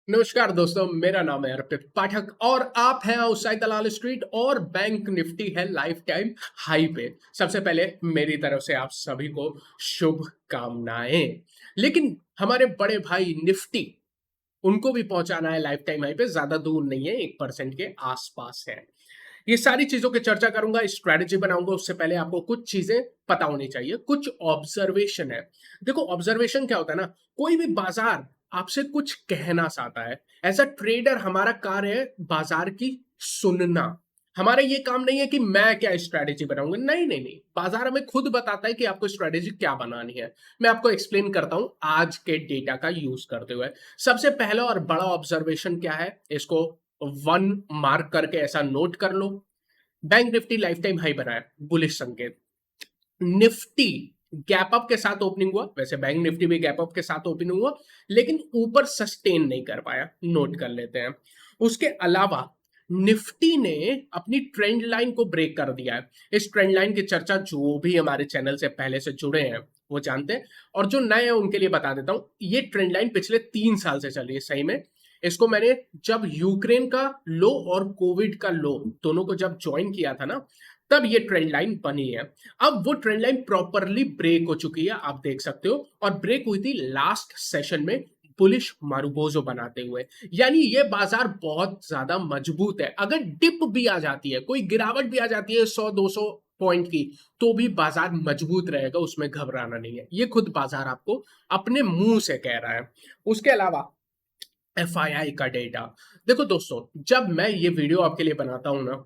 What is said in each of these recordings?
नमस्कार दोस्तों, मेरा नाम है अर्पित पाठक और आप हैं आउटसाइड दलाल स्ट्रीट और बैंक निफ्टी है लाइफ टाइम हाई पे। सबसे पहले मेरी तरफ से आप सभी को शुभ कामनाएं। लेकिन हमारे बड़े भाई निफ्टी, उनको भी पहुंचाना है लाइफ टाइम हाई पे, ज्यादा दूर नहीं है, 1% के आसपास है। ये सारी चीजों की चर्चा करूंगा, स्ट्रेटेजी बनाऊंगा। उससे पहले आपको कुछ चीजें पता होनी चाहिए, कुछ ऑब्जर्वेशन है। देखो, ऑब्जर्वेशन क्या होता है ना, कोई भी बाजार आपसे कुछ कहना चाहता है। एज अ ट्रेडर हमारा कार्य है बाजार की सुनना। हमारा ये काम नहीं है कि मैं क्या स्ट्रेटेजी बनाऊंगा, नहीं नहीं नहीं, बाजार हमें खुद बताता है कि आपको स्ट्रेटेजी क्या बनानी है। मैं आपको एक्सप्लेन करता हूं आज के डेटा का यूज करते हुए। सबसे पहला और बड़ा ऑब्जर्वेशन क्या है, इसको वन मार्क करके ऐसा नोट कर लो। Bank nifty life time high बनाया, बुलिश संकेत। निफ्टी गैप अप के साथ ओपनिंग हुआ, वैसे बैंक निफ्टी भी गैप अप के साथ ओपनिंग हुआ, लेकिन ऊपर सस्टेन नहीं कर पाया, नोट कर लेते हैं। उसके अलावा निफ्टी ने अपनी ट्रेंड लाइन को ब्रेक कर दिया है। इस ट्रेंड लाइन की चर्चा जो भी हमारे चैनल से पहले से जुड़े हैं वो जानते हैं, और जो नए हैं उनके लिए बता देता हूं। ये ट्रेंड लाइन पिछले 3 साल से चल रही है सही में। इसको मैंने जब यूक्रेन का लो और कोविड का लो दोनों को जब ज्वाइन किया था ना, तब ये ट्रेंड लाइन बनी है। अब वो ट्रेंड लाइन प्रॉपरली ब्रेक हो चुकी है, आप देख सकते हो, और ब्रेक हुई थी लास्ट सेशन में बुलिश मारुबोजो बनाते हुए। यानी ये बाजार बहुत ज्यादा मजबूत है। अगर डिप भी आ जाती है, कोई गिरावट भी आ जाती है 100-200 पॉइंट की, तो भी बाजार मजबूत रहेगा, उसमें घबराना नहीं है। ये खुद बाजार आपको अपने मुंह से कह रहा है। उसके अलावा एफआईआई का डेटा, देखो दोस्तों, जब मैं ये वीडियो आपके लिए बनाता हूं ना,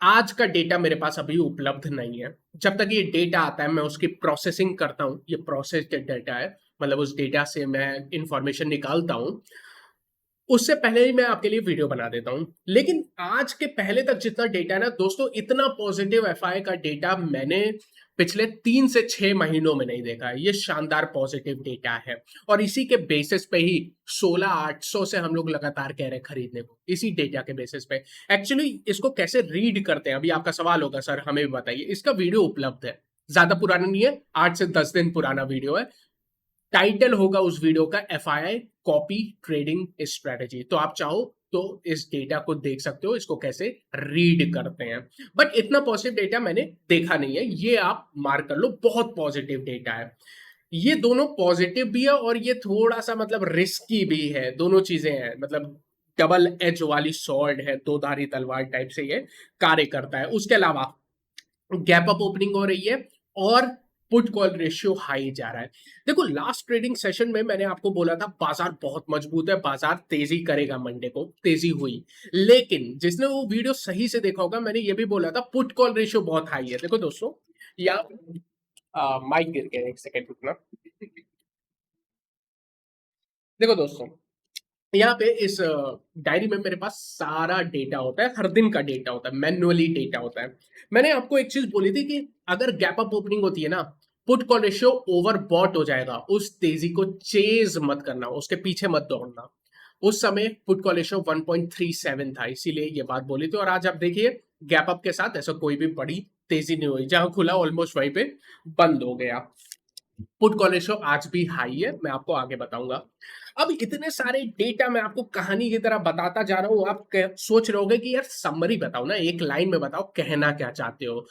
आज का डेटा मेरे पास अभी उपलब्ध नहीं है। जब तक ये डेटा आता है मैं उसकी प्रोसेसिंग करता हूं। ये प्रोसेस डेटा है, मतलब उस डेटा से मैं इंफॉर्मेशन निकालता हूं। उससे पहले ही मैं आपके लिए वीडियो बना देता हूं। लेकिन आज के पहले तक जितना डेटा है ना दोस्तों, इतना पॉजिटिव एफआई का डेटा मैंने पिछले 3 से 6 महीनों में नहीं देखा है। ये शानदार पॉजिटिव डेटा है, और इसी के बेसिस पे ही 16,800 से हम लोग लगातार कह रहे हैं खरीदने को, इसी डेटा के बेसिस पे। एक्चुअली इसको कैसे रीड करते हैं, अभी आपका सवाल होगा सर हमें भी बताइए। इसका वीडियो उपलब्ध है, ज्यादा पुराना नहीं है, 8 से 10 दिन पुराना वीडियो है। टाइटल होगा उस वीडियो का एफआईआई कॉपी ट्रेडिंग स्ट्रेटेजी। तो आप चाहो तो इस डेटा को देख सकते हो, इसको कैसे रीड करते हैं। बट इतना पॉजिटिव डेटा मैंने देखा नहीं है, ये आप मार्क कर लो, बहुत पॉजिटिव डेटा है। ये दोनों पॉजिटिव भी है और ये थोड़ा सा मतलब रिस्की भी है, दोनों चीजें हैं। मतलब डबल एज वाली सॉर्ड है, दो धारी तलवार टाइप से ये कार्य करता है। उसके अलावा गैप अप ओपनिंग हो रही है और पुट कॉल रेशियो हाई जा रहा है। देखो, लास्ट ट्रेडिंग सेशन में मैंने आपको बोला था बाजार बहुत मजबूत है, बाजार तेजी करेगा, मंडे को तेजी हुई। लेकिन जिसने वो वीडियो सही से देखा होगा, मैंने ये भी बोला था पुट कॉल रेशियो बहुत हाई है। देखो दोस्तों, या माइक गिर गया, एक सेकेंड रुकना। देखो दोस्तों, यहाँ पे इस डायरी में मेरे पास सारा डेटा होता है, हर दिन का डेटा होता है, मैन्युअली डेटा होता है। मैंने आपको एक चीज बोली थी कि अगर गैप अप ओपनिंग होती है ना, put call ratio overbought हो जाएगा, उस तेजी को चेज मत करना, उसके पीछे मत दौड़ना। उस समय पुट कॉल रेशियो 1.37 था, इसीलिए ये बात बोली थी। और आज आप देखिए, गैप अप के साथ ऐसा कोई भी बड़ी तेजी नहीं हुई, जहां खुला ऑलमोस्ट वहीं पे बंद हो गया। पुट कॉल रेशियो आज भी हाई है, मैं आपको आगे बताऊंगा। अब इतने सारे डेटा मैं आपको कहानी की तरह बताता जा रहा हूं, आप सोच रहे होगे कि यार समरी बताओ ना, एक लाइन में बताओ कहना क्या चाहते हो।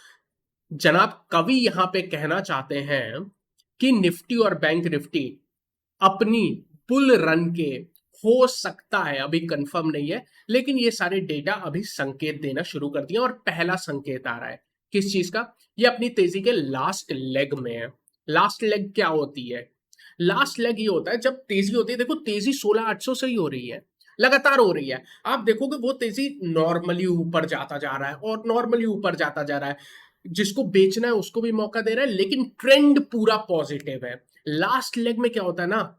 जनाब कवि यहां पे कहना चाहते हैं कि निफ्टी और बैंक निफ्टी अपनी बुल रन के, हो सकता है अभी कंफर्म नहीं है, लेकिन ये सारे डेटा अभी संकेत देना शुरू कर दिए, और पहला संकेत आ रहा है किस चीज का, ये अपनी तेजी के लास्ट लेग में है। लास्ट लेग क्या होती है? लास्ट लेग ये होता है जब तेजी होती है। देखो, तेजी 16,800 से ही हो रही है, लगातार हो रही है। आप देखोगे वो तेजी नॉर्मली ऊपर जाता जा रहा है और नॉर्मली ऊपर जाता जा रहा है, जिसको बेचना है उसको भी मौका दे रहा है, लेकिन ट्रेंड पूरा पॉजिटिव है। लास्ट लेग में क्या होता है ना,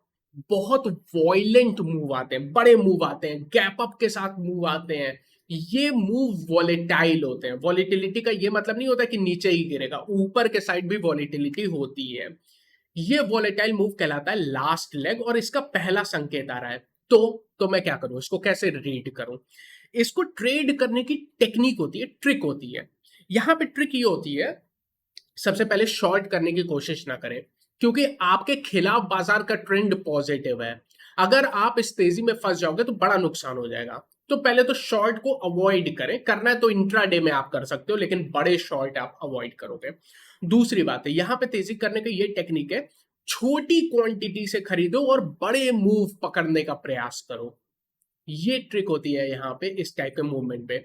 बहुत वॉयलेंट मूव आते हैं, बड़े मूव आते हैं, गैप अप के साथ मूव आते हैं। ये मूव वॉलेटाइल होते हैं। वॉलेटिलिटी का ये मतलब नहीं होता कि नीचे ही गिरेगा, ऊपर के साइड भी वॉलेटिलिटी होती है। ये वॉलेटाइल मूव कहलाता है लास्ट लेग, और इसका पहला संकेत आ रहा है। तो मैं क्या करूं, इसको कैसे रीड करूं? इसको ट्रेड करने की टेक्निक होती है, ट्रिक होती है। यहां पे ट्रिक ये होती है, सबसे पहले शॉर्ट करने की कोशिश ना करें, क्योंकि आपके खिलाफ बाजार का ट्रेंड पॉजिटिव है। अगर आप इस तेजी में फंस जाओगे तो बड़ा नुकसान हो जाएगा। तो पहले तो शॉर्ट को अवॉइड करें, करना है तो इंट्राडे में आप कर सकते हो, लेकिन बड़े शॉर्ट आप अवॉइड करोगे। दूसरी बात है, यहां पे तेजी करने का ये टेक्निक है, छोटी क्वांटिटी से खरीदो और बड़े मूव पकड़ने का प्रयास करो। ये ट्रिक होती है यहाँ पे इस टाइप के मूवमेंट पे।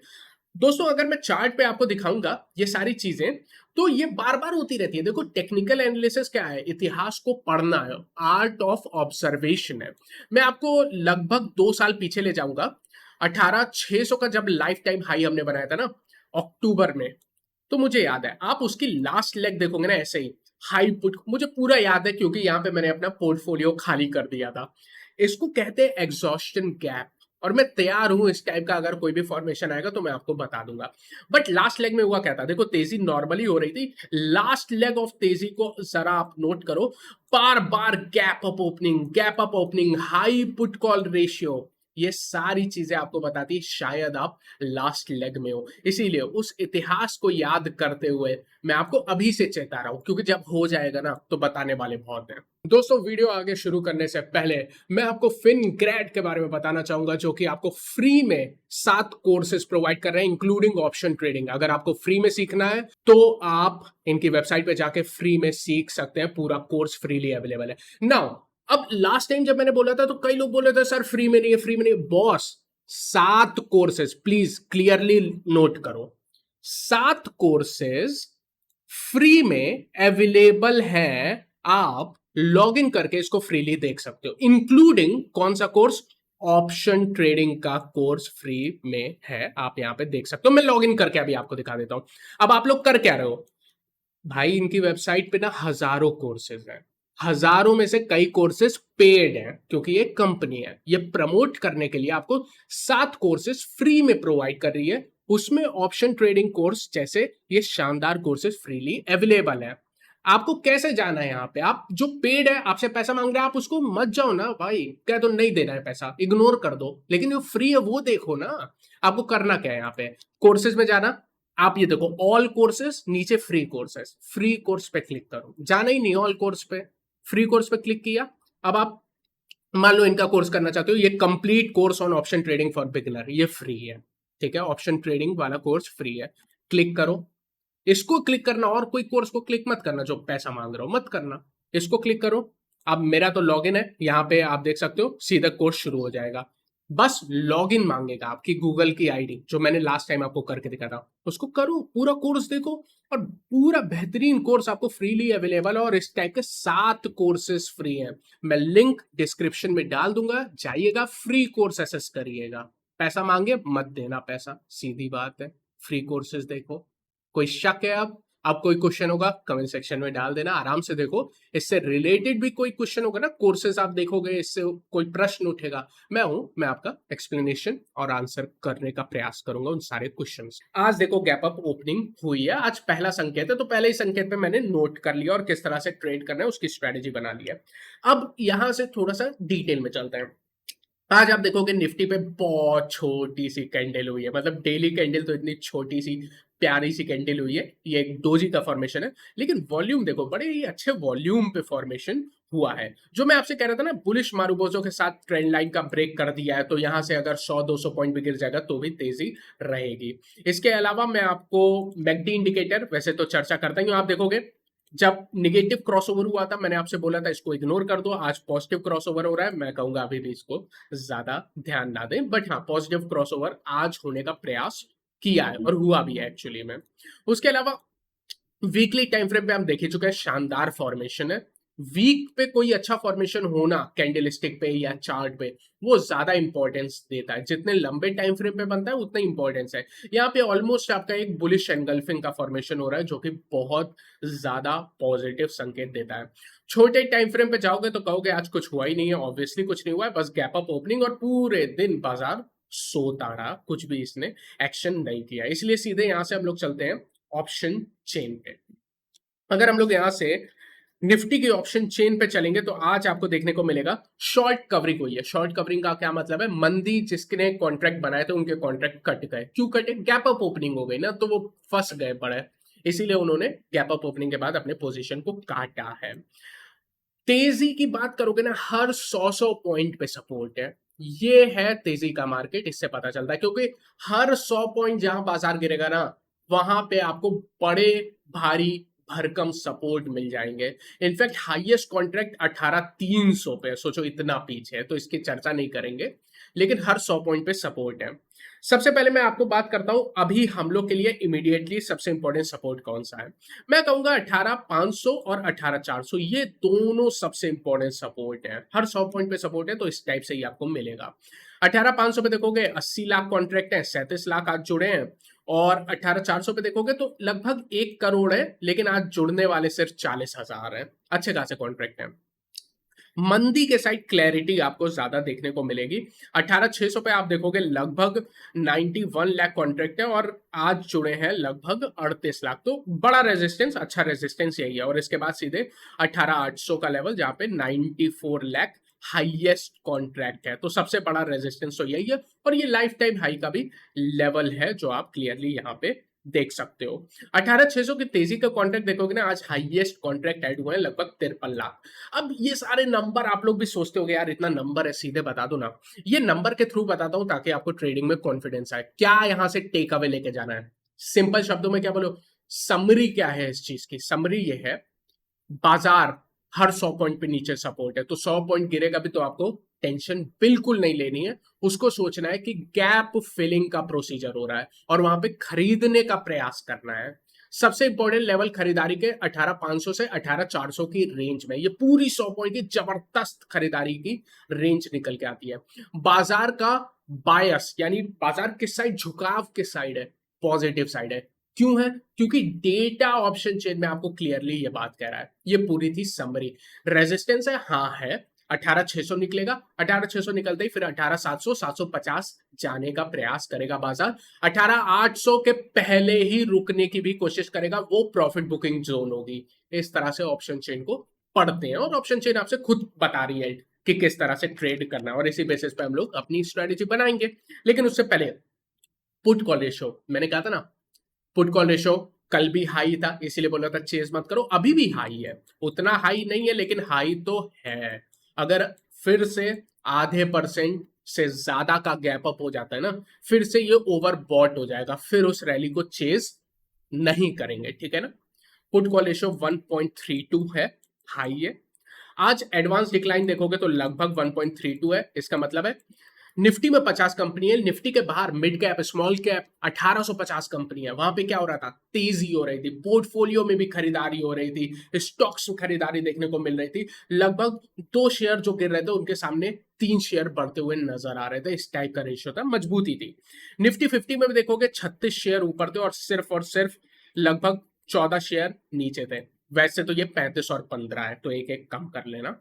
दोस्तों अगर मैं चार्ट पे आपको दिखाऊंगा ये सारी चीजें, तो ये बार बार होती रहती है। देखो टेक्निकल एनालिसिस क्या है, इतिहास को पढ़ना है, आर्ट ऑफ ऑब्जर्वेशन है। मैं आपको लगभग 2 साल पीछे ले जाऊंगा। 18,600 का जब लाइफ टाइम हाई हमने बनाया था ना अक्टूबर में, तो मुझे याद है, आप उसकी लास्ट लेग देखोगे ना ऐसे ही हाई पुट, मुझे पूरा याद है क्योंकि यहाँ पे मैंने अपना पोर्टफोलियो खाली कर दिया था। इसको कहते हैं एग्जॉस्शन गैप। और मैं तैयार हूं इस टाइप का, अगर कोई भी फॉर्मेशन आएगा तो मैं आपको बता दूंगा। बट लास्ट लेग में हुआ क्या था, देखो तेजी नॉर्मली हो रही थी, लास्ट लेग ऑफ तेजी को जरा आप नोट करो, बार बार gap up opening, high put call ratio, ये सारी चीजें आपको बताती है शायद आप लास्ट लेग में हो। इसीलिए उस इतिहास को याद करते हुए मैं आपको अभी से चेता रहा हूं, क्योंकि जब हो जाएगा ना तो बताने वाले बहुत हैं। दोस्तों वीडियो आगे शुरू करने से पहले मैं आपको फिनग्रेड के बारे में बताना चाहूंगा, जो कि आपको फ्री में 7 कोर्सेज प्रोवाइड कर रहे हैं इंक्लूडिंग ऑप्शन ट्रेडिंग। अगर आपको फ्री में सीखना है तो आप इनकी वेबसाइट पे जाके फ्री में सीख सकते हैं, पूरा कोर्स फ्रीली अवेलेबल है नाउ। अब लास्ट टाइम जब मैंने बोला था तो कई लोग बोले थे सर फ्री में नहीं है, फ्री में नहीं है। Boss 7 courses, please clearly note करो, 7 कोर्सेज फ्री में अवेलेबल है। आप लॉग इन करके इसको फ्रीली देख सकते हो, इंक्लूडिंग कौन सा कोर्स, ऑप्शन ट्रेडिंग का कोर्स फ्री में है, आप यहां पे देख सकते हो। मैं लॉग इन करके अभी आपको दिखा देता हूं। अब आप लोग कर क्या रहे हो भाई, इनकी वेबसाइट पे ना हजारों कोर्सेज हैं, हजारों में से कई कोर्सेज पेड हैं, क्योंकि ये कंपनी है, ये प्रमोट करने के लिए आपको 7 कोर्सेज फ्री में प्रोवाइड कर रही है। उसमें ऑप्शन ट्रेडिंग कोर्स जैसे ये शानदार कोर्सेज फ्रीली अवेलेबल है। आपको कैसे जाना है यहाँ पे, आप जो पेड है आपसे पैसा मांग रहा है, आप उसको मत जाओ ना भाई, क्या तो नहीं देना है पैसा, इग्नोर कर दो, लेकिन जो फ्री है वो देखो ना। आपको करना क्या है, यहाँ पे कोर्सेज में जाना, आप ये देखो ऑल कोर्सेज, नीचे फ्री कोर्सेज, फ्री कोर्स पे क्लिक करो, जाना ही नहीं ऑल कोर्स पे, फ्री कोर्स पे क्लिक किया। अब आप मान लो इनका कोर्स करना चाहते हो, ये complete course on option trading for beginner, ये फ्री है, ठीक है, ऑप्शन ट्रेडिंग वाला कोर्स फ्री है। क्लिक करो, इसको क्लिक करना, और कोई कोर्स को क्लिक मत करना जो पैसा मांग रहा हो, मत करना, इसको क्लिक करो। अब मेरा तो लॉगिन है, यहाँ पे आप देख सकते हो सीधा कोर्स शुरू हो जाएगा। बस लॉगिन मांगेगा, आपकी गूगल की आईडी जो मैंने लास्ट टाइम आपको करके दिखा था, उसको करो, पूरा कोर्स देखो, और पूरा बेहतरीन कोर्स आपको फ्रीली अवेलेबल है। और इस टाइप के 7 कोर्सेज फ्री हैं, मैं लिंक डिस्क्रिप्शन में डाल दूंगा, जाइएगा फ्री कोर्स एसेस करिएगा। पैसा मांगे मत देना पैसा, सीधी बात है, फ्री कोर्सेज देखो। कोई शक है, अब कोई क्वेश्चन होगा कमेंट सेक्शन में डाल देना, आराम से देखो। इससे रिलेटेड भी कोई क्वेश्चन होगा ना, कोर्सेज आप देखोगे, इससे कोई प्रश्न उठेगा, मैं आपका एक्सप्लेनेशन और आंसर करने का प्रयास करूंगा उन सारे क्वेश्चंस। आज देखो गैप अप ओपनिंग हुई है, आज पहला संकेत है, तो पहले ही संकेत पे मैंने नोट कर लिया और किस तरह से ट्रेड करना है उसकी स्ट्रेटेजी बना लिया। अब यहां से थोड़ा सा डिटेल में चलते हैं। आज आप देखोगे निफ्टी पे बहुत छोटी सी कैंडल हुई है, मतलब डेली कैंडल तो इतनी छोटी सी प्यारी सी कैंडल हुई है, ये एक डोजी का फॉर्मेशन है, लेकिन वॉल्यूम देखो बड़े ही अच्छे वॉल्यूम पे फॉर्मेशन हुआ है। जो मैं आपसे कह रहा था ना, बुलिश मारुबोजो के साथ ट्रेंड लाइन का ब्रेक कर दिया है, तो यहां से अगर 100-200 पॉइंट भी गिर जाएगा तो भी तेजी रहेगी। इसके अलावा मैं आपको मैकडी इंडिकेटर वैसे तो चर्चा करता ही हूं, आप देखोगे जब निगेटिव क्रॉसओवर हुआ था मैंने आपसे बोला था इसको इग्नोर कर दो, आज पॉजिटिव क्रॉसओवर हो रहा है, मैं कहूंगा अभी भी इसको ज्यादा ध्यान ना दें, बट हाँ पॉजिटिव क्रॉसओवर आज होने का प्रयास किया है और हुआ भी है एक्चुअली में। उसके अलावा वीकली टाइम फ्रेम पे हम देख ही चुके हैं, शानदार फॉर्मेशन है। वीक पे कोई अच्छा फॉर्मेशन होना कैंडलस्टिक पे या चार्ट पे, वो ज्यादा इंपॉर्टेंस देता है, जितने लंबे टाइम फ्रेम पे बनता है उतना इंपॉर्टेंस है। यहाँ पे ऑलमोस्ट आपका एक बुलिश एनगल्फिंग का फॉर्मेशन हो रहा है, जो कि बहुत ज्यादा पॉजिटिव संकेत देता है। छोटे टाइम फ्रेम पे जाओगे तो कहोगे आज कुछ हुआ ही नहीं है, ऑब्वियसली कुछ नहीं हुआ है, बस गैप अप ओपनिंग और पूरे दिन बाजार सोता रहा, कुछ भी इसने एक्शन नहीं किया। इसलिए सीधे यहां से हम लोग चलते हैं ऑप्शन चेन पे। अगर हम लोग यहां से निफ्टी की ऑप्शन चेन पे चलेंगे तो आज आपको देखने को मिलेगा शॉर्ट कवरिंग हुई है। शॉर्ट कवरिंग का क्या मतलब है, मंदी जिसने कॉन्ट्रैक्ट बनाए थे उनके कॉन्ट्रैक्ट कट गए। क्यों कटे, गैप अप ओपनिंग हो गई ना, तो वो फंस गए पड़े, इसीलिए उन्होंने गैप अप ओपनिंग के बाद अपने पोजीशन को काटा है। तेजी की बात करोगे ना, हर 100 पॉइंट पे सपोर्ट है। ये है तेजी का मार्केट, इससे पता चलता है, क्योंकि हर 100 पॉइंट जहां बाजार गिरेगा ना, वहां पे आपको बड़े भारी भरकम सपोर्ट मिल जाएंगे। इनफैक्ट हाईएस्ट कॉन्ट्रैक्ट 18,300 पे, सोचो इतना पीछे है, तो इसकी चर्चा नहीं करेंगे, लेकिन हर 100 पॉइंट पे सपोर्ट है। सबसे पहले मैं आपको बात करता हूं, अभी हम लोग के लिए इमीडिएटली सबसे इंपॉर्टेंट सपोर्ट कौन सा है। मैं कहूंगा 18,500 और 18,400, ये दोनों सबसे इंपॉर्टेंट सपोर्ट है। हर 100 पॉइंट पे सपोर्ट है, तो इस टाइप से ही आपको मिलेगा। 18,500 पे देखोगे 80 लाख कॉन्ट्रैक्ट है, 37 लाख आज जुड़े हैं। और 18,400 पे देखोगे तो लगभग 1 करोड़ है, लेकिन आज जुड़ने वाले सिर्फ 40,000 है। अच्छे खासे कॉन्ट्रैक्ट है। मंदी के साइड क्लैरिटी आपको ज्यादा देखने को मिलेगी। 18,600 पे आप देखोगे लगभग 91 लाख कॉन्ट्रैक्ट है, और आज जुड़े हैं लगभग 38 लाख। तो बड़ा रेजिस्टेंस, अच्छा रेजिस्टेंस यही है। और इसके बाद सीधे 18,800 का लेवल, जहां पे 94 लाख हाईएस्ट कॉन्ट्रैक्ट है। तो सबसे बड़ा रेजिस्टेंस तो यही है, और ये लाइफ टाइम हाई का भी लेवल है, जो आप क्लियरली यहाँ पे देख सकते हो। 18,600 की तेजी का कॉन्ट्रैक्ट देखोगे ना, आज हाईएस्ट कॉन्ट्रैक्ट ऐड हुए हैं लगभग 53 लाख। अब ये सारे नंबर आप लोग भी सोचते हो यार इतना नंबर है, सीधे बता दो ना। ये नंबर के थ्रू बताता हूं ताकि आपको ट्रेडिंग में कॉन्फिडेंस आए। क्या यहां से टेक अवे लेके जाना है, सिंपल शब्दों में क्या बोलो, समरी क्या है इस चीज की? समरी ये है, बाजार हर 100 पॉइंट पे नीचे सपोर्ट है, तो 100 पॉइंट गिरेगा भी तो आपको टेंशन बिल्कुल नहीं लेनी है। उसको सोचना है कि गैप फिलिंग का प्रोसीजर हो रहा है, और वहां पे खरीदने का प्रयास करना है। सबसे इंपॉर्टेंट लेवल खरीदारी के 18,500 से 18,400 की रेंज में, ये पूरी 100 पॉइंट की जबरदस्त खरीदारी की रेंज निकल के आती है। बाजार का बायस, यानी बाजार किस साइड, झुकाव किस साइड है, पॉजिटिव साइड है। क्यों है? क्योंकि डेटा ऑप्शन चेन में आपको क्लियरली ये बात कह रहा है। ये पूरी थी समरी। रेजिस्टेंस है, हाँ है, 18,600 निकलेगा। 18,600 निकलते ही फिर 18,700, 750 जाने का प्रयास करेगा बाजार। 18,800 के पहले ही रुकने की भी कोशिश करेगा, वो प्रॉफिट बुकिंग जोन होगी। इस तरह से ऑप्शन चेन को पढ़ते हैं, और ऑप्शन चेन आपसे खुद बता रही है कि किस तरह से ट्रेड करना है, और इसी बेसिस पे हम लोग अपनी स्ट्रेटेजी बनाएंगे। लेकिन उससे पहले पुट कॉल रेशो, मैंने कहा था ना, पुट कॉल रेशो कल भी हाई था, इसीलिए बोला था चेज मत करो। अभी भी हाई है, उतना हाई नहीं है, लेकिन हाई तो है। अगर फिर से आधे परसेंट से ज्यादा का गैप अप हो जाता है ना, फिर से ये ओवर बॉट हो जाएगा, फिर उस रैली को चेज नहीं करेंगे, ठीक है ना। पुट कॉल रेशो 1.32 है, हाई है। आज एडवांस डिक्लाइन देखोगे तो लगभग 1.32 है। इसका मतलब है निफ्टी में 50 कंपनी है, निफ्टी के बाहर mid cap small cap 1850 company है। वहां पे क्या हो रहा था, तेजी हो रही थी, पोर्टफोलियो में भी खरीदारी हो रही थी, स्टॉक्स में खरीदारी देखने को मिल रही थी। लगभग 2 शेयर जो गिर रहे थे, उनके सामने 3 शेयर बढ़ते हुए नजर आ रहे थे। इस टाइप का रेशियो था, मजबूती थी। निफ्टी 50 में भी देखोगे 36 शेयर ऊपर थे, और सिर्फ लगभग 14 शेयर नीचे थे। वैसे तो ये 35 और 15 है, तो एक एक कम कर लेना।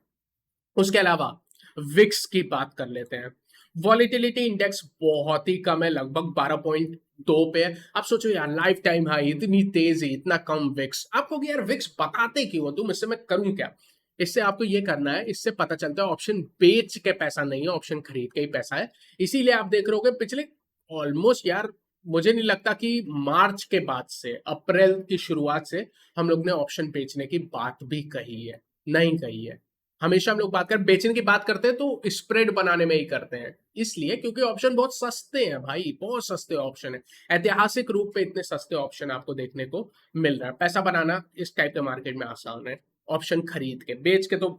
उसके अलावा विक्स की बात कर लेते हैं। वॉलिटिलिटी इंडेक्स बहुत ही कम है, लगभग 12.2 पे है। आप सोचो यार, लाइफ टाइम हाई, इतनी तेजी, इतना कम विक्स। आपको यार विक्स बताते क्यों हो तुम, इससे मैं करूं क्या? इससे आपको ये करना है, इससे पता चलता है ऑप्शन बेच के पैसा नहीं है, ऑप्शन खरीद के ही पैसा है। इसीलिए आप देख रहे हो पिछले ऑलमोस्ट यार, मुझे नहीं लगता कि मार्च के बाद से, अप्रैल की शुरुआत से हम लोग ने ऑप्शन बेचने की बात भी कही है, नहीं कही है। हमेशा हम लोग बात कर बेचने की बात करते हैं तो स्प्रेड बनाने में ही करते हैं, इसलिए क्योंकि ऑप्शन बहुत सस्ते हैं भाई, बहुत सस्ते ऑप्शन है। ऐतिहासिक रूप पे इतने सस्ते ऑप्शन आपको देखने को मिल रहा है। पैसा बनाना इस टाइप के मार्केट में आसान है, ऑप्शन खरीद के, बेच के तो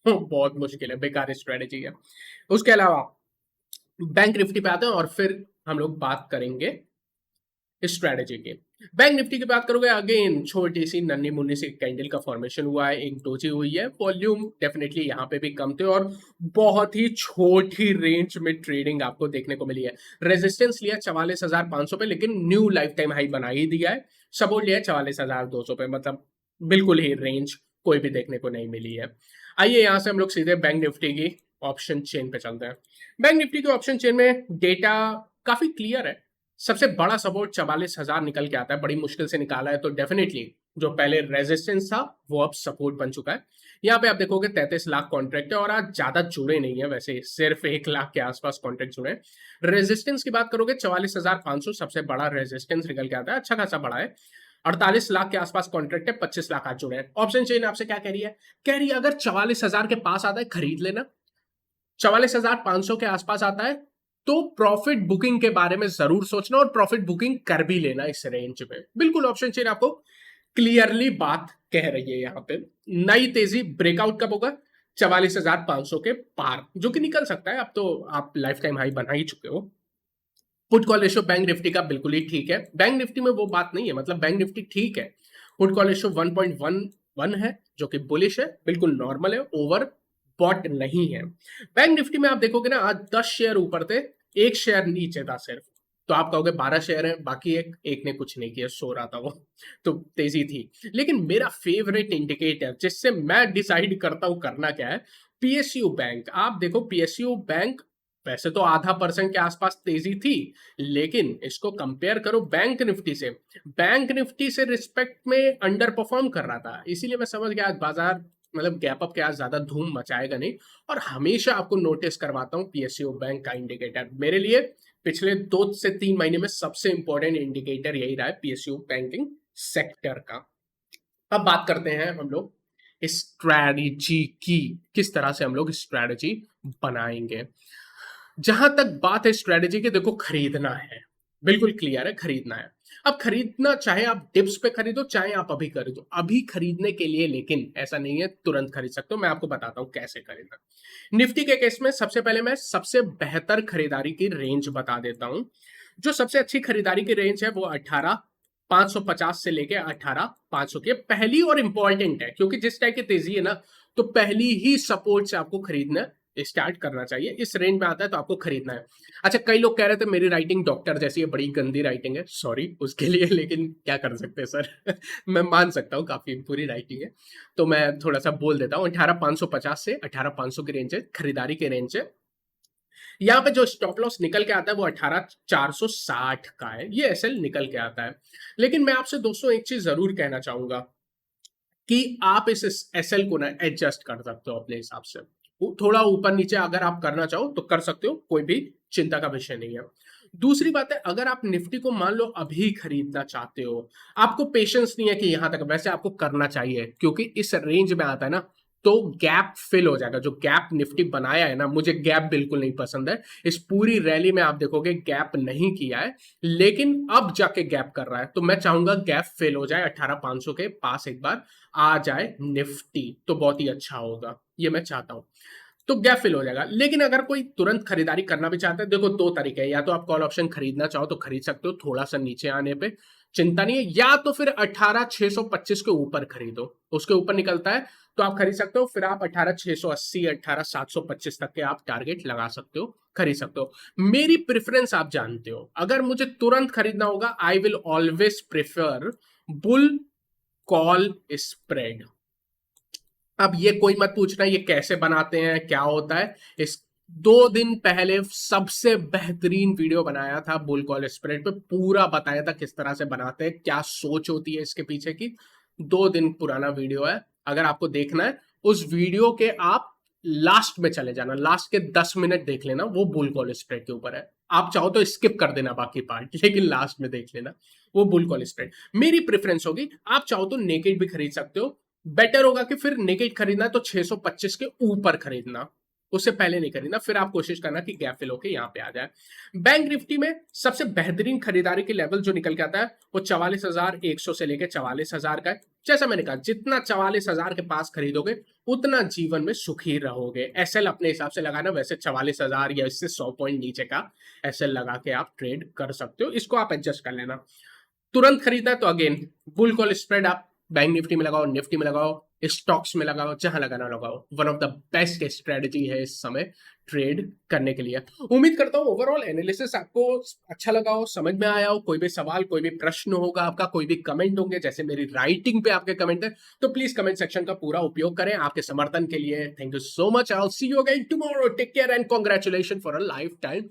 बहुत मुश्किल है, बेकार स्ट्रेटेजी है। उसके अलावा बैंक निफ्टी पे आते हैं, और फिर हम लोग बात करेंगे स्ट्रेटेजी की। बैंक निफ्टी की बात करोगे, अगेन छोटी सी नन्ही मुन्नी सी कैंडल का फॉर्मेशन हुआ है, एक डोजी हुई है। वॉल्यूम डेफिनेटली यहाँ पे भी कम थे, और बहुत ही छोटी रेंज में ट्रेडिंग आपको देखने को मिली है। रेजिस्टेंस लिया 44,500 पे, लेकिन न्यू लाइफ टाइम हाई बना ही दिया है। सपोर्ट लिया 44,200 पे, मतलब बिल्कुल ही रेंज कोई भी देखने को नहीं मिली है। आइए यहाँ से हम लोग सीधे बैंक निफ्टी की ऑप्शन चेन पे चलते हैं। बैंक निफ्टी के ऑप्शन चेन में डेटा काफी क्लियर है। सबसे बड़ा सपोर्ट 44,000 निकल के आता है, बड़ी मुश्किल से निकाला है, तो डेफिनेटली जो पहले रेजिस्टेंस था वो अब सपोर्ट बन चुका है। यहाँ पे आप देखोगे 33 लाख कॉन्ट्रैक्ट है, और आज ज्यादा जुड़े नहीं है, वैसे सिर्फ 1 लाख के आसपास कॉन्ट्रैक्ट जुड़े हैं। रेजिस्टेंस की बात करोगे 44,500 सबसे बड़ा रेजिस्टेंस निकल के आता है, अच्छा खासा बड़ा है। 48 लाख के आसपास कॉन्ट्रैक्ट है, 25 लाख आज जुड़े हैं। ऑप्शन चेन आपसे क्या कह रही है? कह रही है अगर 44,000 के पास आता है खरीद लेना, 44,500 के आसपास आता है तो प्रॉफिट बुकिंग के बारे में जरूर सोचना और प्रॉफिट बुकिंग कर भी लेना इस रेंज में। बिल्कुल ऑप्शन चेन आपको क्लियरली बात कह रही है यहाँ पे। नई तेजी ब्रेकआउट कब होगा? 44,500 के पार, जो कि निकल सकता है। अब तो आप लाइफ टाइम हाई बना ही चुके हो। Put call ratio bank Nifty का बिल्कुल ही ठीक है। बैंक निफ्टी में वो बात नहीं है, मतलब बैंक निफ्टी ठीक है। पुट कॉल रेशियो 1.11 है, जो कि बुलिश है, बिल्कुल नॉर्मल है, ओवर बॉट नहीं है। बैंक निफ्टी में आप देखोगे ना, आज 10 शेयर ऊपर थे, एक शेयर नीचे था सिर्फ। तो आप कहोगे 12 शेयर है, बाकी एक ने कुछ नहीं किया, सो रहा था वो। तो तेजी थी। लेकिन मेरा फेवरेट इंडिकेटर जिससे मैं डिसाइड करता हूं करना क्या है, पीएसयू बैंक। आप देखो पीएसयू बैंक, वैसे तो आधा परसेंट के आसपास तेजी थी, लेकिन इसको कंपेयर करो बैंक निफ्टी से, बैंक निफ्टी से रिस्पेक्ट में अंडर परफॉर्म कर रहा था। इसीलिए मैं समझ गया आज बाजार मतलब गैप अप के आज ज्यादा धूम मचाएगा नहीं। और हमेशा आपको नोटिस करवाता हूं पीएसयू बैंक का इंडिकेटर मेरे लिए पिछले 2 से 3 महीने में सबसे इंपॉर्टेंट इंडिकेटर यही रहा है, पीएसयू बैंकिंग सेक्टर का। अब बात करते हैं हम लोग स्ट्रैटेजी की, किस तरह से हम लोग स्ट्रैटेजी बनाएंगे। जहां तक बात है स्ट्रेटेजी की, देखो खरीदना है, बिल्कुल क्लियर है, खरीदना है। अब खरीदना चाहे आप डिप्स पे खरीदो चाहे आप अभी खरीदो, अभी खरीदने के लिए लेकिन ऐसा नहीं है तुरंत खरीद सकते हो। मैं आपको बताता हूं कैसे खरीदना। निफ्टी के केस में सबसे पहले मैं सबसे बेहतर खरीदारी की रेंज बता देता हूं। जो सबसे अच्छी खरीदारी की रेंज है वो 18,550 से लेके 18,500 की पहली और इंपॉर्टेंट है, क्योंकि जिस टाइप की तेजी है ना, तो पहली ही सपोर्ट से आपको खरीदना स्टार्ट करना चाहिए। इस रेंज में आता है तो आपको खरीदना है। अच्छा, कई लोग कह रहे थे मेरी राइटिंग डॉक्टर जैसी है, बड़ी गंदी राइटिंग है, सॉरी उसके लिए, लेकिन क्या कर सकते हैं सर। मैं मान सकता हूँ काफी बुरी राइटिंग है, तो मैं थोड़ा सा बोल देता हूँ। 18,550 से 18,500 की रेंज है, खरीदारी की रेंज है। यहाँ पे जो स्टॉप लॉस निकल के आता है वो 18,460 का है, ये एसएल निकल के आता है। लेकिन मैं आपसे दोस्तों एक चीज जरूर कहना चाहूंगा कि आप इस एसएल को ना एडजस्ट कर सकते हो अपने हिसाब से। थोड़ा ऊपर नीचे अगर आप करना चाहो तो कर सकते हो, कोई भी चिंता का विषय नहीं है। दूसरी बात है, अगर आप निफ्टी को मान लो अभी खरीदना चाहते हो, आपको पेशेंस नहीं है कि यहां तक, वैसे आपको करना चाहिए क्योंकि इस रेंज में आता है ना तो गैप फिल हो जाएगा। जो गैप निफ्टी बनाया है ना, मुझे गैप बिल्कुल नहीं पसंद है। इस पूरी रैली में आप देखोगे गैप नहीं किया है, लेकिन अब जाके गैप कर रहा है, तो मैं चाहूंगा गैप फिल हो जाए, 18,500 के पास एक बार आ जाए निफ्टी तो बहुत ही अच्छा होगा, ये मैं चाहता हूं। तो गैप फिल हो जाएगा। लेकिन अगर कोई तुरंत खरीदारी करना भी चाहता है, देखो दो तरीके हैं, या तो आप कॉल ऑप्शन खरीदना चाहो तो खरीद सकते हो थोड़ा सा नीचे आने पे, चिंता नहीं है, या तो फिर 18,625 के ऊपर खरीदो, उसके ऊपर निकलता है तो आप खरीद सकते हो। फिर आप 18,680 18,725 तक के आप टारगेट लगा सकते हो, खरीद सकते हो। मेरी प्रेफरेंस आप जानते हो, अगर मुझे तुरंत खरीदना होगा I will always prefer bull call spread. अब ये कोई मत पूछना ये कैसे बनाते हैं क्या होता है, इस 2 दिन पहले सबसे बेहतरीन वीडियो बनाया था बुल कॉल स्प्रेड पे, पूरा बताया था किस तरह से बनाते हैं, क्या सोच होती है इसके पीछे की। 2 दिन पुराना वीडियो है, अगर आपको देखना है उस वीडियो के आप लास्ट में चले जाना, लास्ट के 10 मिनट देख लेना, वो बुल कॉल स्प्रेड के ऊपर है। आप चाहो तो स्किप कर देना बाकी पार्ट, लेकिन लास्ट में देख लेना, वो बुल कॉल स्प्रेड। मेरी प्रेफरेंस होगी, आप चाहो तो नेकेड भी खरीद सकते हो, बेटर होगा कि फिर नेकेड खरीदना है तो 625 के ऊपर खरीदना, उससे पहले नहीं खरीदना। फिर आप कोशिश करना कि गैप फिल होके यहाँ पे आ जाए। बैंक निफ्टी में सबसे बेहतरीन खरीदारी के लेवल जो निकल के आता है वो 44,100 से लेकर 44,000 का है। जैसा मैंने कहा, जितना 44,000 के पास खरीदोगे उतना जीवन में सुखी रहोगे। एसएल अपने हिसाब से लगाना, वैसे 44,000 या इससे 100 पॉइंट नीचे का एसएल लगा के आप ट्रेड कर सकते हो, इसको आप एडजस्ट कर लेना। तुरंत खरीदना है तो अगेन बुल कॉल स्प्रेड आप बैंक निफ्टी में लगाओ, निफ्टी में लगाओ, स्टॉक्स में लगाओ, जहां लगाना लगाओ। One of the best strategy है इस समय ट्रेड करने के लिए। उम्मीद करता हूं ओवरऑल एनालिसिस आपको अच्छा लगा हो, समझ में आया हो। कोई भी सवाल कोई भी प्रश्न होगा आपका, कोई भी कमेंट होंगे, जैसे मेरी राइटिंग पे आपके कमेंट है, तो प्लीज कमेंट सेक्शन का पूरा उपयोग करें आपके समर्थन के लिए। Thank you so much, I will see you again tomorrow, take care and congratulation for a life time